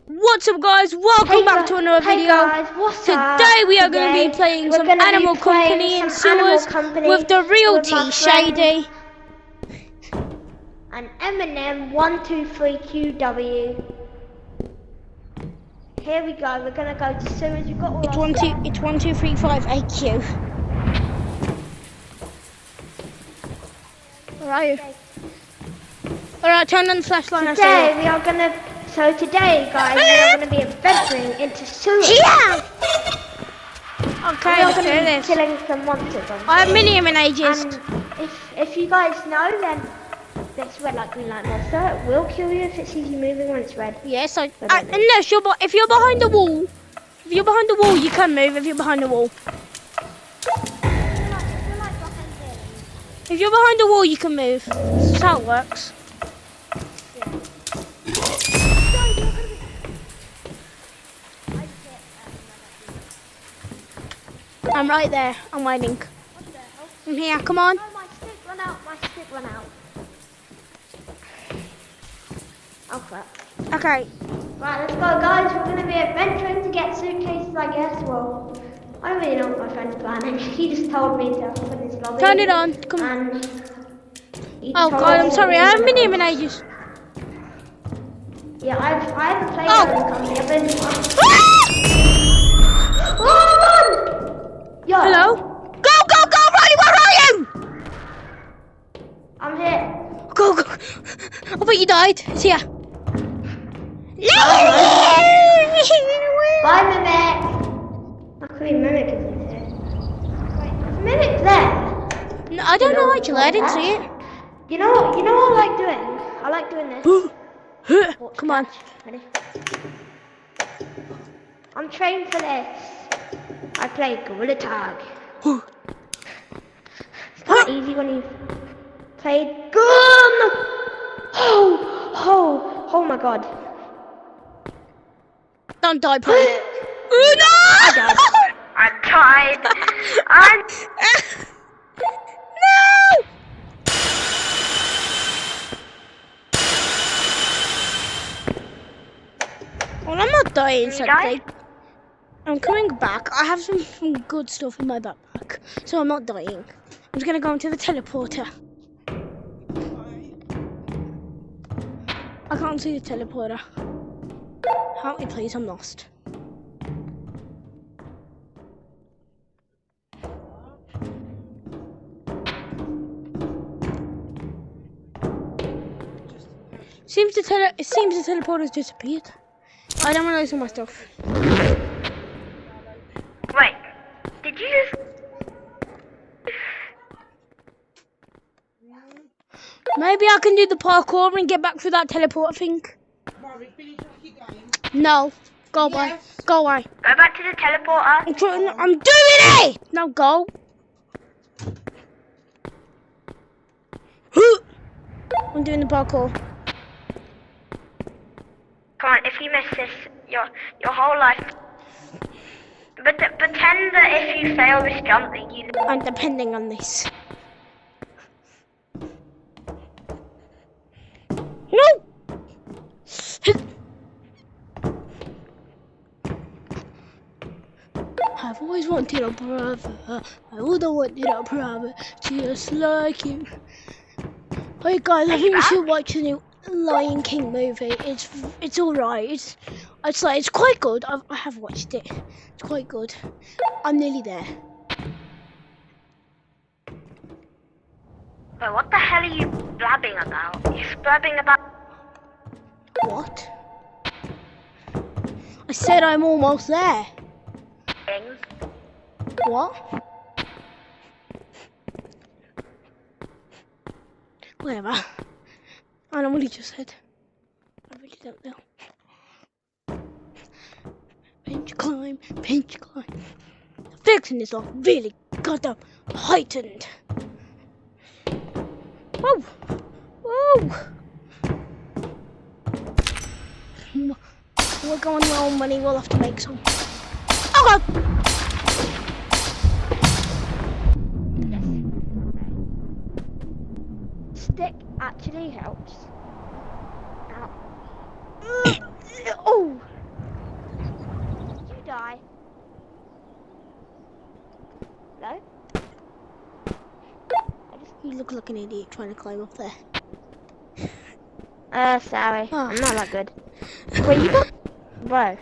What's up, guys? Welcome back to another video. Guys, Today we are going to be playing some Animal Company in sewers with the real T Shady and Eminem 123QW. Here we go. We're gonna go to sewers. We've got all It's 1235 AQ. Where are you? Alright, turn on the flashlight. Today, guys, we are gonna be adventuring into sewers. Yeah. Okay, we're gonna be this. killing some monsters. I have minimum ages. And if you guys know, then it's red like green light monster. It will kill you if it sees you moving when it's red. Yes, unless if you're behind the wall. If you're behind the wall, you can move. If you're behind the wall. If you're behind the wall, you can move. That's how it works. I'm right there. I'm waiting. I'm here. Come on. Oh, my stick run out. My stick run out. Oh crap. Okay. Right, let's go, guys. We're going to be adventuring to get suitcases, I guess. Well, I don't really know what my friend's planning. He just told me to put this lobby. Turn it on. Come on. Oh God, I'm sorry. I haven't been here in ages. Yeah, I have a player in the company. I've been. Yo. Hello? Go, Riley, where are you? I'm here. Go. I thought you died. It's here. Bye, Mimic. Actually, Mimic isn't here. Wait, is Mimic there? No, I don't know actually. I didn't see it. You know what I like doing? I like doing this. Come on. Ready? I'm trained for this. I play Gorilla Tag. It's not easy when you play gun. Oh my God. Don't die, please. Oh no! I died. No! Well, I'm not dying, sadly. I'm coming back. I have some good stuff in my backpack, so I'm not dying. I'm just gonna go into the teleporter. I can't see the teleporter. Help me, please. I'm lost. It seems the teleporter's disappeared. I don't want to lose all my stuff. Wait, did you just... Maybe I can do the parkour and get back through that teleport thing. No, go away. Go away. Go back to the teleporter. I'm doing it! Now go. I'm doing the parkour. Come on, if you miss this, your whole life. But pretend that if you fail this jump, that you. I'm depending on this. No! I've always wanted a brother. I would have wanted a brother just like him. Hey guys, I think you should watch the new Lion King movie. It's alright. It's quite good. I have watched it. It's quite good. I'm nearly there. But what the hell are you blabbing about? You're blabbing about... What? I said I'm almost there. What? Whatever. I know what he just said. I really don't know. Pinch climb, pinch climb. Fixing this off really goddamn heightened. Whoa! Whoa! We're going low on money, we'll have to make some. Oh God! Stick actually helps. Oh! like an idiot trying to climb up there. Sorry. Oh. I'm not that good. Wait, you got... Bro.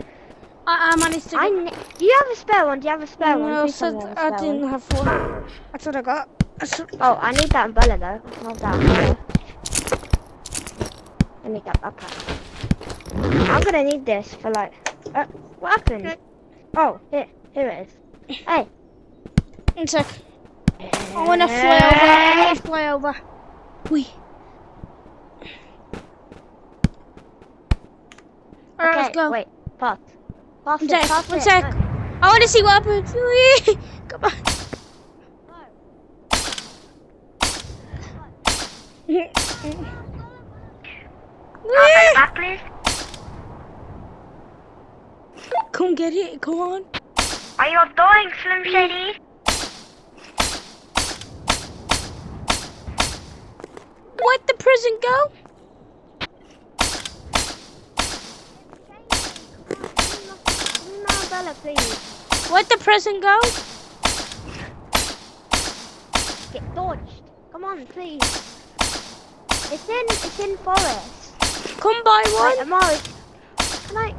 I managed to get... Do you have a spare one? Do you have a spare one? No, Please tell me you have a I spare didn't one. have one. That's what I got. Oh, I need that umbrella though. I love that umbrella. I need that backpack. I'm gonna need this for like... what happened? Oh, here it is. Hey. One sec. I wanna fly over. Wee. Alright, let's go. Wait, pass. One sec. No. I wanna see what happens. Wee. Come on. Back, please. Come get it, come on. Are you doing, Slim Shady? Where'd the prison go? Where'd the prison go? Get dodged. Come on, please. It's in forest. Come buy one. Wait, Amari,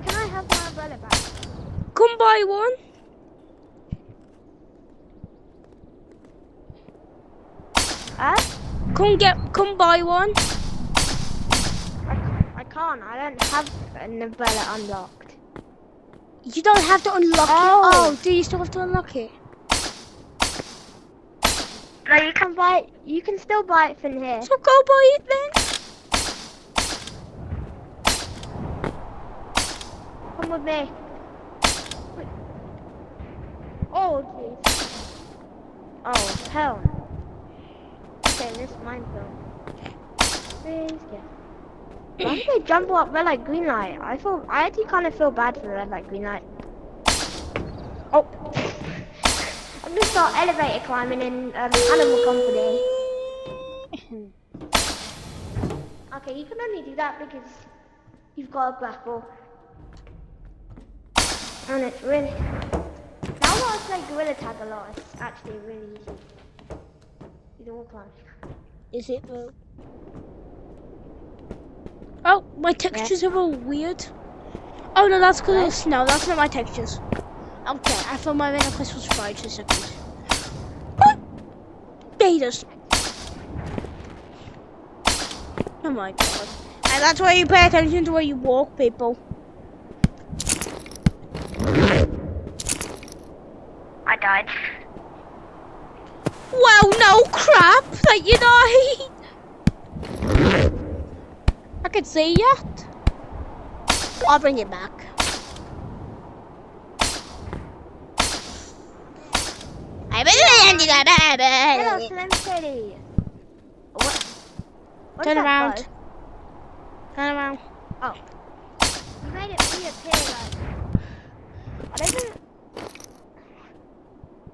can I have my umbrella back? Come buy one. Huh? Come buy one. I can't. I don't have an umbrella unlocked. You don't have to unlock it. Oh, do you still have to unlock it? No, you can buy it. You can still buy it from here. So go buy it then. Come with me. Oh, jeez. Oh, hell. Okay, this is mine zone. Why did they jump up red light, green light? I actually kind of feel bad for the red light, green light. Oh. I'm gonna start elevator climbing in Animal Company. Okay, you can only do that because you've got a grapple. And it's really... Now I want to play Gorilla Tag a lot. It's actually really easy. You don't want to climb. Is it though? Oh, my textures are all weird. Oh no, that's because of snow. That's not my textures. Okay, I thought my request was fried for a second. What? Gators. Oh my god. And that's why you pay attention to where you walk, people. I died. Well, no crap that you died. I can see it. I'll bring it back. Hello, Slim Shady. What Turn around. Turn around. Oh. You made it reappear like... I don't think...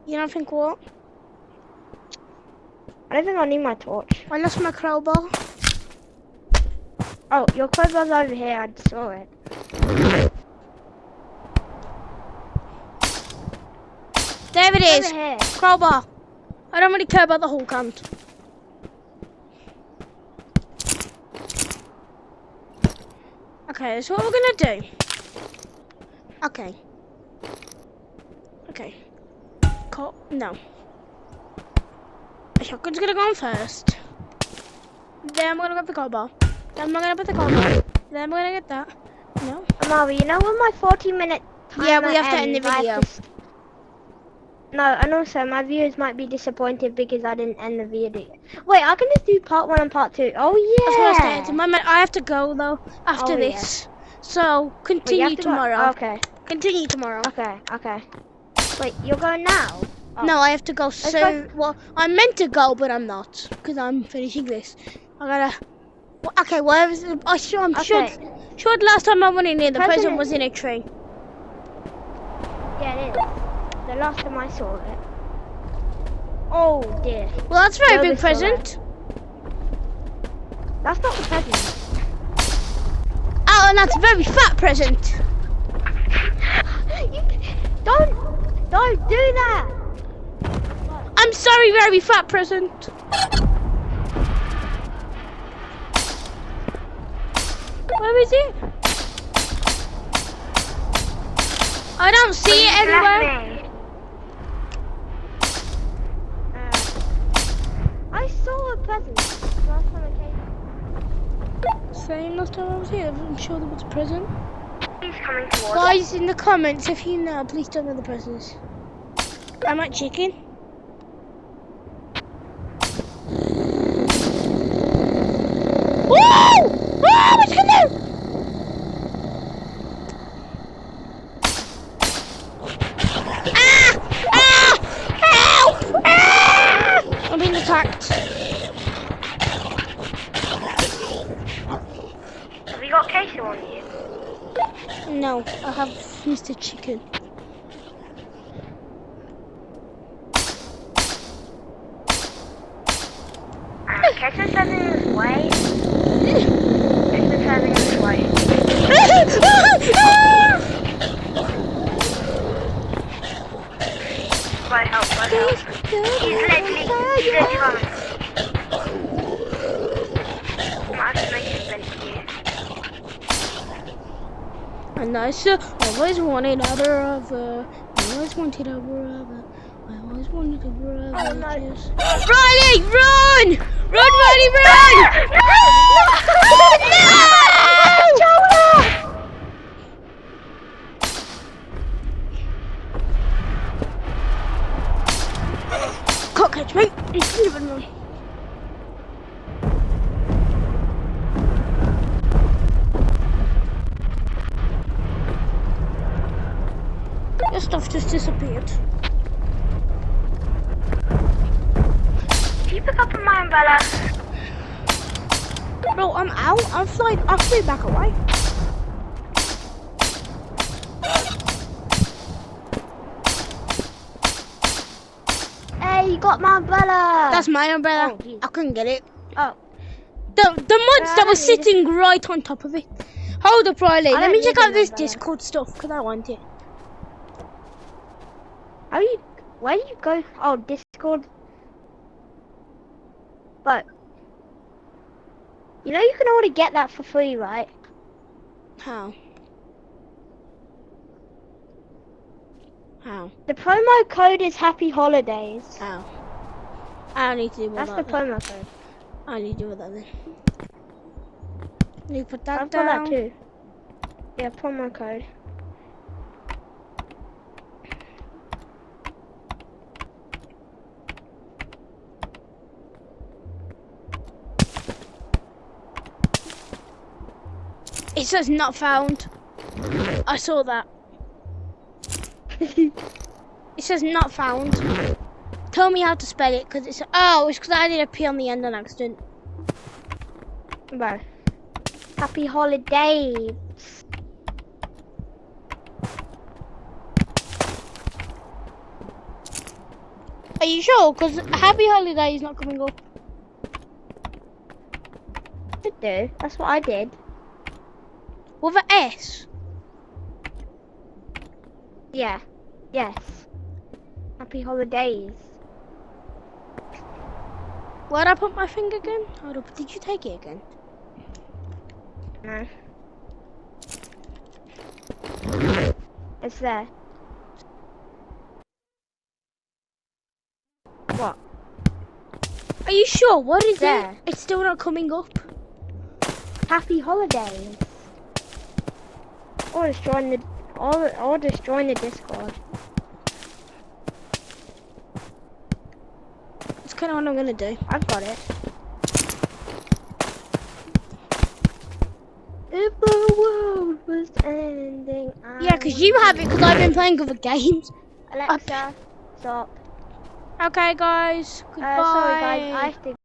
You don't think what? I don't think I need my torch. I lost my crowbar. Oh, your crowbar's over here. I saw it. There it is. Over here. Crowbar. I don't really care about the whole count. Okay, that's what we're gonna do. Okay. Okay. No. The shotgun's gonna go on first. Then we're gonna get the crowbar. Then we're gonna put the crowbar. Then we're gonna get that. No. Amari, you know when my 40-minute timer Yeah, we have to end the ends, I video. have to No, and also my viewers might be disappointed because I didn't end the video. Wait, I can just do part 1 and part 2. Oh yeah. That's what I said. I have to go though after this. So continue tomorrow. Okay. Continue tomorrow. Okay. Wait, you're going now? Oh. No, I have to go soon. Well, I'm meant to go, but I'm not because I'm finishing this. I gotta. Well, okay, well, I'm sure last time I went in here, the present was in a tree. Yeah, it is. The last time I saw it. Oh dear. Well, that's a very big present. That's not the present. Oh, and that's a very fat present. Don't do that. I'm sorry, very fat present. Where is it? I don't see it anywhere. I saw a present last time I came. Same last time I was here. I'm sure there was a present. He's coming towards us. Guys, in the comments, if you know, please tell me the presents. Am I chicken? Whoa! Whoa! What's going on? Help! Ah! I'm being attacked. Have you got queso on you? No, I have Mr. Chicken. Queso's turning this way. It's turning this way. By help. He's literally coming. I might have to make it spin for you. And I always wanted a brother. I always wanted a brother. I always wanted a brother. Oh, no. Riley, run! Run, Riley, run! No! Can't catch me. Your stuff just disappeared. Can you pick up my umbrella? Bro, I'm out. I flew back away. Hey, you got my umbrella. That's my umbrella. Oh, I couldn't get it. Oh. The monster was sitting right on top of it. Hold up, Riley. Let me check out this Discord stuff because I want it. Where do you go? Oh, Discord. But you know you can already get that for free, right? How? How? The promo code is Happy Holidays. How? I don't need to do all That's that. the promo code. I need to do all that then. You put that I've down. got that too. Yeah, promo code. It says not found. I saw that. It says not found. Tell me how to spell it, because it's because I did a P on the end on accident. Bro. Happy Holidays. Are you sure? Because Happy Holiday is not coming up. Should do. That's what I did. With an S. Yeah. Yes. Happy Holidays. Where'd I put my finger again? Hold up, did you take it again? No. It's there. What? Are you sure? What is There. it? It's still not coming up. Happy Holidays. Or just join the Discord. That's kind of what I'm gonna do. I've got it. If the world was ending, Yeah, because you have it, because I've been playing other games. Alexa, stop. Okay, guys. Goodbye. Sorry guys, I have to